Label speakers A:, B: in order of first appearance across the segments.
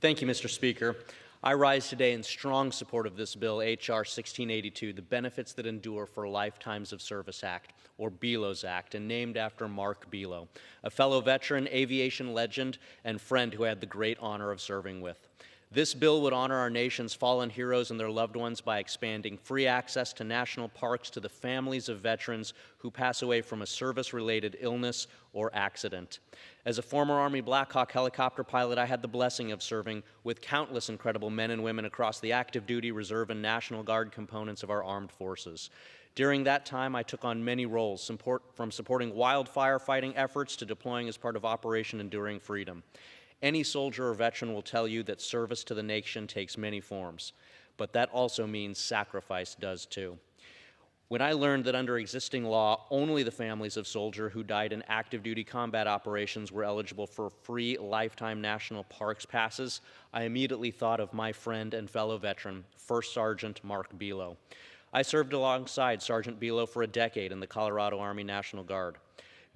A: Thank you, Mr. Speaker. I rise today in strong support of this bill, H.R. 1682, the Benefits That Endure for Lifetimes of Service Act, or BELO'S Act, and named after Mark Belo, a fellow veteran, aviation legend, and friend who I had the great honor of serving with. This bill would honor our nation's fallen heroes and their loved ones by expanding free access to national parks to the families of veterans who pass away from a service-related illness or accident. As a former Army Black Hawk helicopter pilot, I had the blessing of serving with countless incredible men and women across the active duty, reserve, and National Guard components of our armed forces. During that time, I took on many roles, from supporting wildfire fighting efforts to deploying as part of Operation Enduring Freedom. Any soldier or veteran will tell you that service to the nation takes many forms, but that also means sacrifice does too. When I learned that under existing law, only the families of soldiers who died in active duty combat operations were eligible for free lifetime national parks passes, I immediately thought of my friend and fellow veteran, First Sergeant Mark Belo. I served alongside Sergeant Belo for a decade in the Colorado Army National Guard.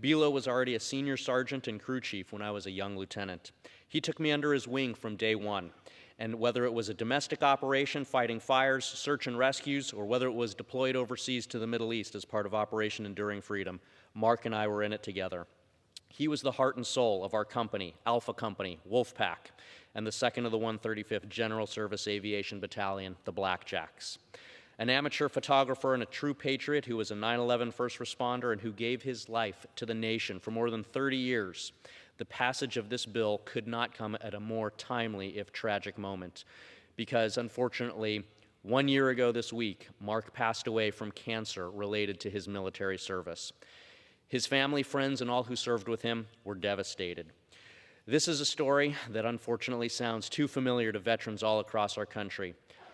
A: Belo was already a senior sergeant and crew chief when I was a young lieutenant. He took me under his wing from day one, and whether it was a domestic operation fighting fires, search and rescues, or whether it was deployed overseas to the Middle East as part of Operation Enduring Freedom, Mark and I were in it together. He was the heart and soul of our company, Alpha Company, Wolfpack, and the 2nd of the 135th General Service Aviation Battalion, the Blackjacks. An amateur photographer and a true patriot who was a 9/11 first responder and who gave his life to the nation for more than 30 years, the passage of this bill could not come at a more timely, if tragic, moment. Because, unfortunately, 1 year ago this week, Mark passed away from cancer related to his military service. His family, friends, and all who served with him were devastated. This is a story that unfortunately sounds too familiar to veterans all across our country.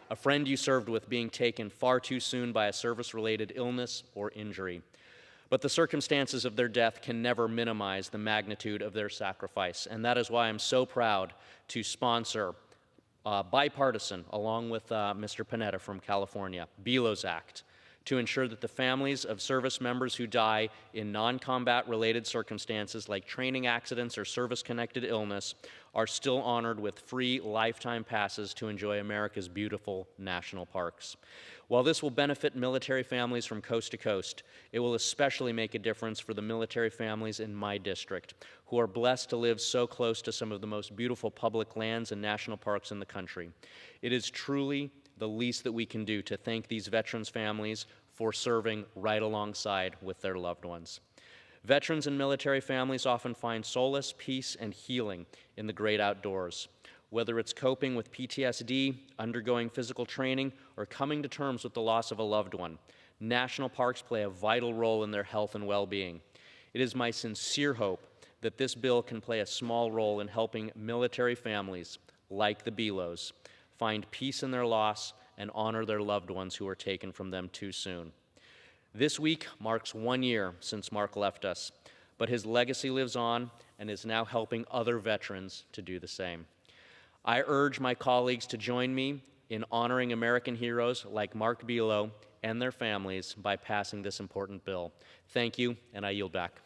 A: A friend you served with being taken far too soon by a service-related illness or injury. But the circumstances of their death can never minimize the magnitude of their sacrifice, and that is why I'm so proud to sponsor bipartisan, along with Mr. Panetta from California, BELO'S Act, to ensure that the families of service members who die in non-combat related circumstances like training accidents or service-connected illness are still honored with free lifetime passes to enjoy America's beautiful national parks. While this will benefit military families from coast to coast, it will especially make a difference for the military families in my district, who are blessed to live so close to some of the most beautiful public lands and national parks in the country. It is truly the least that we can do to thank these veterans' families for serving right alongside with their loved ones. Veterans and military families often find solace, peace, and healing in the great outdoors. Whether it's coping with PTSD, undergoing physical training, or coming to terms with the loss of a loved one, national parks play a vital role in their health and well-being. It is my sincere hope that this bill can play a small role in helping military families, like the Belos, find peace in their loss and honor their loved ones who were taken from them too soon. This week marks 1 year since Mark left us, but his legacy lives on and is now helping other veterans to do the same. I urge my colleagues to join me in honoring American heroes like Mark Belo and their families by passing this important bill. Thank you, and I yield back.